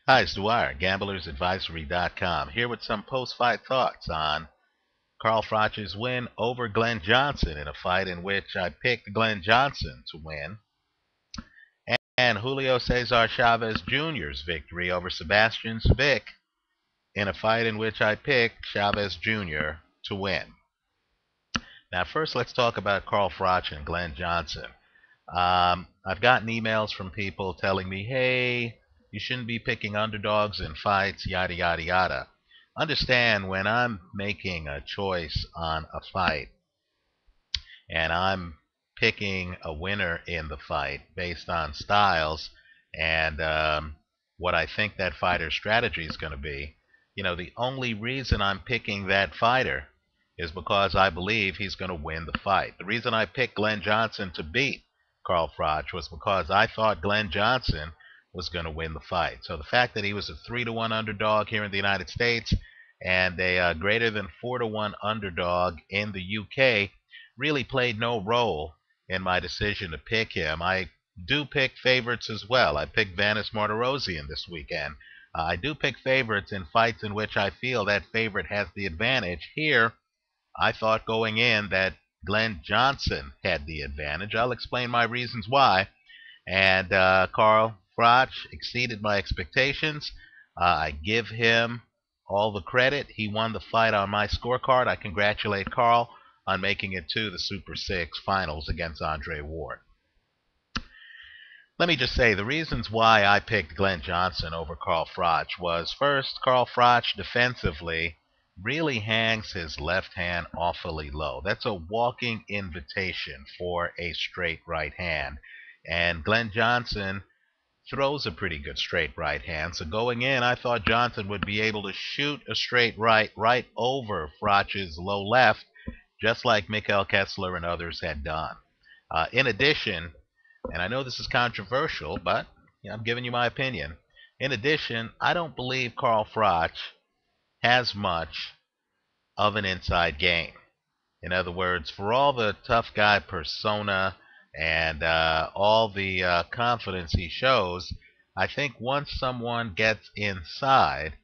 Hi, it's Dwyer, gamblersadvisory.com, here with some post-fight thoughts on Carl Froch's win over Glenn Johnson in a fight in which I picked Glenn Johnson to win, and Julio Cesar Chavez Jr.'s victory over Sebastian Zbik in a fight in which I picked Chavez Jr. to win. Now, first, let's talk about Carl Froch and Glenn Johnson. I've gotten emails from people telling me, hey, you shouldn't be picking underdogs in fights, yada, yada, yada. Understand, when I'm making a choice on a fight and I'm picking a winner in the fight based on styles and what I think that fighter's strategy is going to be, the only reason I'm picking that fighter is because I believe he's going to win the fight. The reason I picked Glenn Johnson to beat Carl Froch was because I thought Glenn Johnson was going to win the fight. So the fact that he was a 3-1 underdog here in the United States and a greater than 4-1 underdog in the UK really played no role in my decision to pick him. I do pick favorites as well. I picked Vanis Martirosyan this weekend. I do pick favorites in fights in which I feel that favorite has the advantage. Here, I thought going in that Glenn Johnson had the advantage. I'll explain my reasons why. And Carl Froch exceeded my expectations. I give him all the credit. He won the fight on my scorecard. I congratulate Carl on making it to the Super 6 finals against Andre Ward. Let me just say, the reasons why I picked Glenn Johnson over Carl Froch was, first, Carl Froch defensively really hangs his left hand awfully low. That's a walking invitation for a straight right hand. And Glenn Johnson throws a pretty good straight right hand. So going in, I thought Johnson would be able to shoot a straight right over Froch's low left, just like Mikhail Kessler and others had done. In addition, and I know this is controversial, but I'm giving you my opinion. In addition, I don't believe Carl Froch has much of an inside game. In other words, for all the tough guy persona and all the confidence he shows, I think once someone gets inside,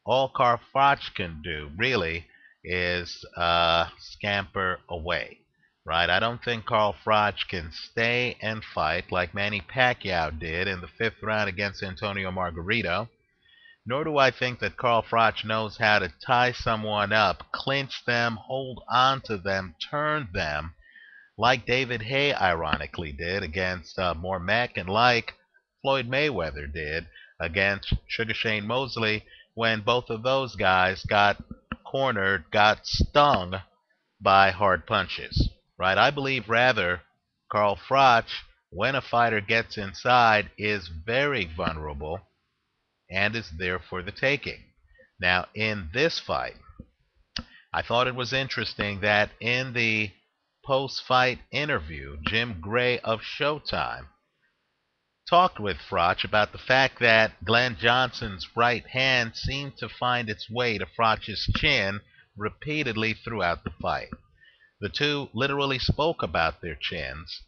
all Carl Froch can do really is scamper away. Right? I don't think Carl Froch can stay and fight like Manny Pacquiao did in the 5th round against Antonio Margarito. Nor do I think that Carl Froch knows how to tie someone up, clinch them, hold on to them, turn them, like David Haye ironically did against Mormac, and like Floyd Mayweather did against Sugar Shane Mosley, when both of those guys got cornered, got stung by hard punches. Right? I believe rather Carl Froch, when a fighter gets inside, is very vulnerable and is there for the taking. Now, in this fight, I thought it was interesting that in the post-fight interview, Jim Gray of Showtime talked with Froch about the fact that Glenn Johnson's right hand seemed to find its way to Froch's chin repeatedly throughout the fight. The two literally spoke about their chins.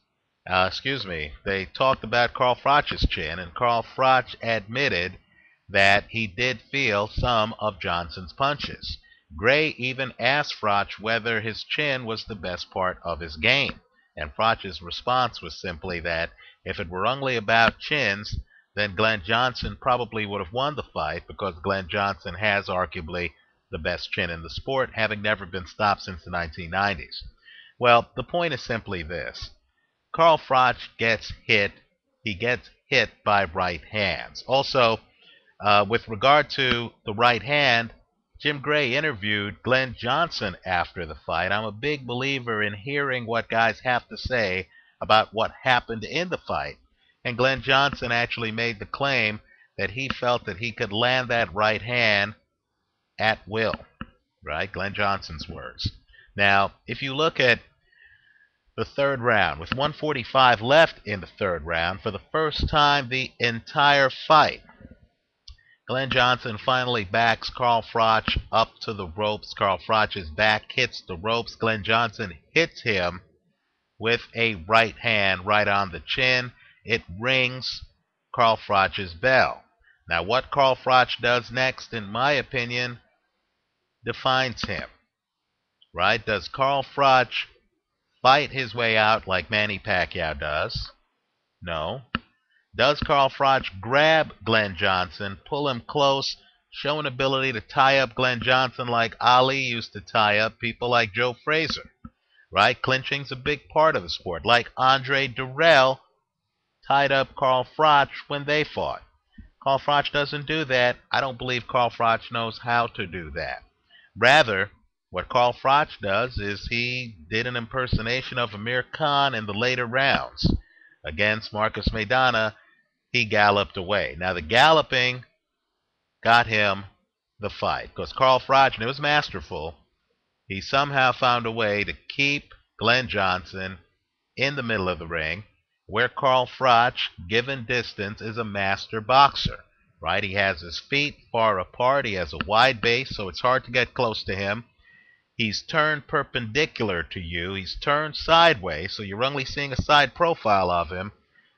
They talked about Carl Froch's chin, and Carl Froch admitted that he did feel some of Johnson's punches. Gray even asked Froch whether his chin was the best part of his game, and Froch's response was simply that if it were only about chins, then Glenn Johnson probably would have won the fight, because Glenn Johnson has arguably the best chin in the sport, having never been stopped since the 1990s. Well, the point is simply this. Carl Froch gets hit. He gets hit by right hands. Also, with regard to the right hand, Jim Gray interviewed Glenn Johnson after the fight. I'm a big believer in hearing what guys have to say about what happened in the fight. And Glenn Johnson actually made the claim that he felt that he could land that right hand at will. Right? Glenn Johnson's words. Now, if you look at the 3rd round, with 145 left in the 3rd round, for the first time the entire fight, Glenn Johnson finally backs Carl Froch up to the ropes. Carl Froch's back hits the ropes. Glenn Johnson hits him with a right hand right on the chin. It rings Carl Froch's bell. Now, what Carl Froch does next, in my opinion, defines him, right? Does Carl Froch fight his way out like Manny Pacquiao does? No. Does Carl Froch grab Glenn Johnson, pull him close, show an ability to tie up Glenn Johnson like Ali used to tie up people like Joe Frazier, right? Clinching's a big part of the sport, like Andre Durrell tied up Carl Froch when they fought. Carl Froch doesn't do that. I don't believe Carl Froch knows how to do that. Rather, what Carl Froch does is he did an impersonation of Amir Khan in the later rounds. Against Marcus Maidana, he galloped away. Now, the galloping got him the fight because Carl Froch, and it was masterful, he somehow found a way to keep Glenn Johnson in the middle of the ring, where Carl Froch, given distance, is a master boxer, right? He has his feet far apart. He has a wide base, so it's hard to get close to him. He's turned perpendicular to you. He's turned sideways, so you're only seeing a side profile of him.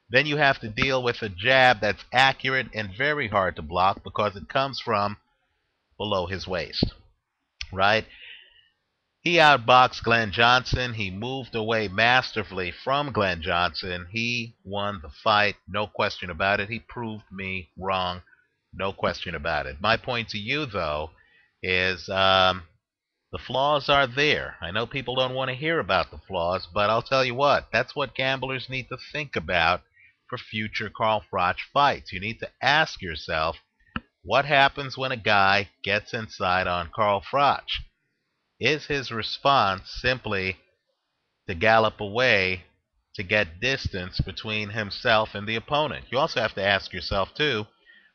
Then you have to deal with a jab that's accurate and very hard to block because it comes from below his waist, right? He outboxed Glenn Johnson. He moved away masterfully from Glenn Johnson. He won the fight, no question about it. He proved me wrong, no question about it. My point to you, though, is the flaws are there. I know people don't want to hear about the flaws, but I'll tell you what, that's what gamblers need to think about for future Carl Froch fights. You need to ask yourself, what happens when a guy gets inside on Carl Froch? Is his response simply to gallop away to get distance between himself and the opponent? You also have to ask yourself, too,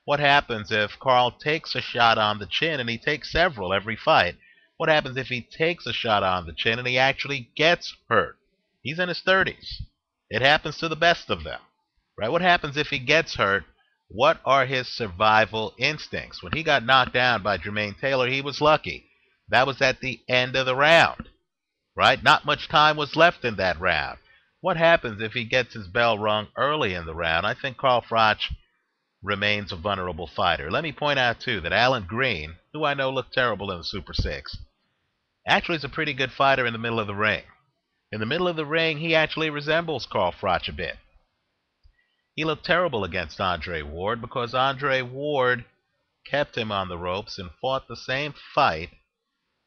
what happens if Carl takes a shot on the chin, and he takes several every fight? What happens if he takes a shot on the chin and he actually gets hurt? He's in his 30s. It happens to the best of them, right? What happens if he gets hurt? What are his survival instincts? When he got knocked down by Jermaine Taylor, he was lucky. That was at the end of the round, right? Not much time was left in that round. What happens if he gets his bell rung early in the round? I think Carl Froch remains a vulnerable fighter. Let me point out, too, that Alan Green, who I know looked terrible in the Super 6, actually is a pretty good fighter in the middle of the ring. In the middle of the ring, he actually resembles Carl Froch a bit. He looked terrible against Andre Ward because Andre Ward kept him on the ropes and fought the same fight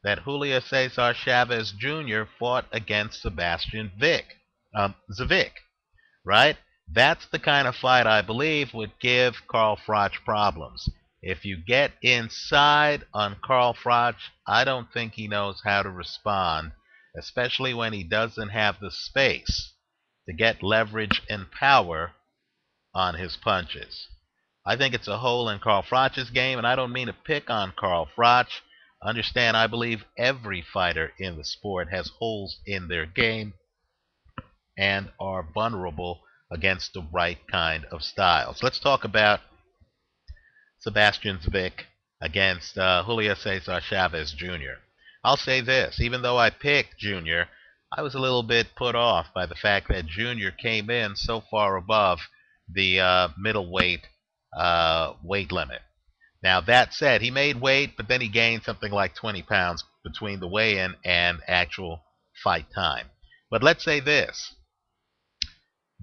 that Julio Cesar Chavez Jr. fought against Sebastian Zbik, right? That's the kind of fight I believe would give Carl Froch problems. If you get inside on Carl Froch, I don't think he knows how to respond, especially when he doesn't have the space to get leverage and power on his punches. I think it's a hole in Carl Froch's game, and I don't mean to pick on Carl Froch. Understand, I believe every fighter in the sport has holes in their game and are vulnerable against the right kind of styles. Let's talk about Sebastian Zbik against Julio Cesar Chavez Jr. I'll say this, even though I picked Jr., I was a little bit put off by the fact that Jr. came in so far above the middleweight weight limit. Now, that said, he made weight, but then he gained something like 20 pounds between the weigh-in and actual fight time. But let's say this.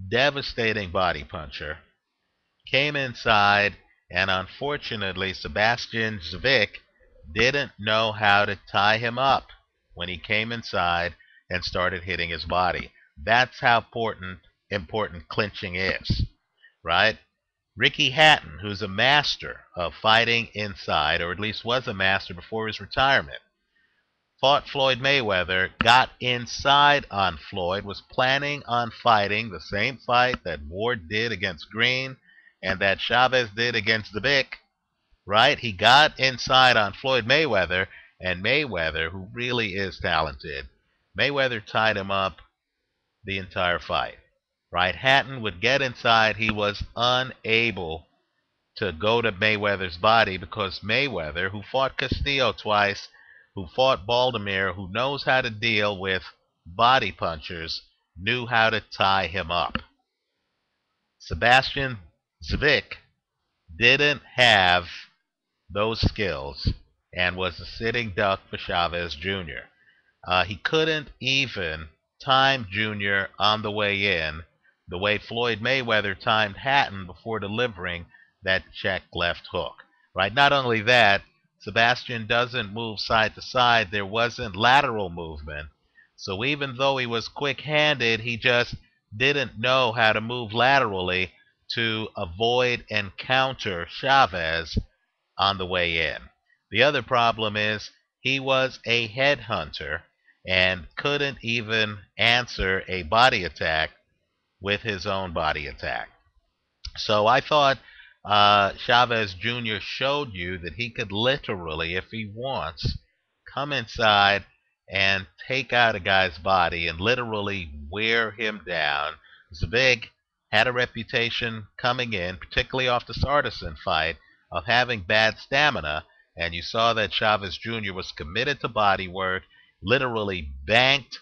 Devastating body puncher. Came inside, and unfortunately, Sebastian Zbik didn't know how to tie him up when he came inside and started hitting his body. That's how important clinching is, right? Ricky Hatton, who's a master of fighting inside, or at least was a master before his retirement, fought Floyd Mayweather, got inside on Floyd, was planning on fighting the same fight that Ward did against Green and that Chavez did against Zbik, right? He got inside on Floyd Mayweather, and Mayweather, who really is talented, Mayweather tied him up the entire fight. Right? Hatton would get inside. He was unable to go to Mayweather's body because Mayweather, who fought Castillo twice, who fought Baldomir, who knows how to deal with body punchers, knew how to tie him up. Sebastian Zbik didn't have those skills and was a sitting duck for Chavez Jr. He couldn't even time Jr. on the way in the way Floyd Mayweather timed Hatton before delivering that check left hook. Right? Not only that, Sebastian doesn't move side to side. There wasn't lateral movement. So even though he was quick-handed, he just didn't know how to move laterally to avoid and counter Chavez on the way in. The other problem is he was a headhunter and couldn't even answer a body attack with his own body attack. So I thought Chavez Jr. showed you that he could literally, if he wants, come inside and take out a guy's body and literally wear him down. Zbik had a reputation coming in, particularly off the Sartison fight, of having bad stamina, and you saw that Chavez Jr. was committed to body work, literally banked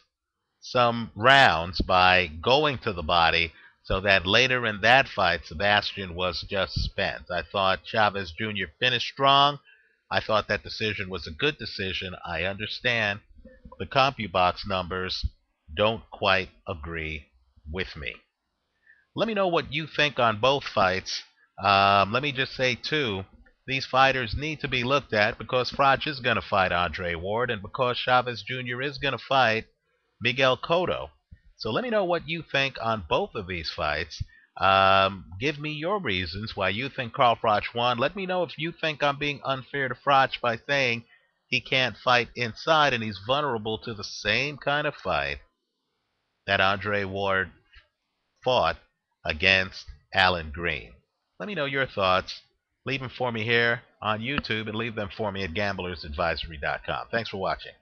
some rounds by going to the body so that later in that fight, Sebastian was just spent. I thought Chavez Jr. finished strong. I thought that decision was a good decision. I understand the CompuBox numbers don't quite agree with me. Let me know what you think on both fights. Let me just say, too, these fighters need to be looked at because Froch is going to fight Andre Ward and because Chavez Jr. is going to fight Miguel Cotto. So let me know what you think on both of these fights. Give me your reasons why you think Carl Froch won. Let me know if you think I'm being unfair to Froch by saying he can't fight inside and he's vulnerable to the same kind of fight that Andre Ward fought against Alan Green. Let me know your thoughts. Leave them for me here on YouTube and leave them for me at gamblersadvisory.com. Thanks for watching.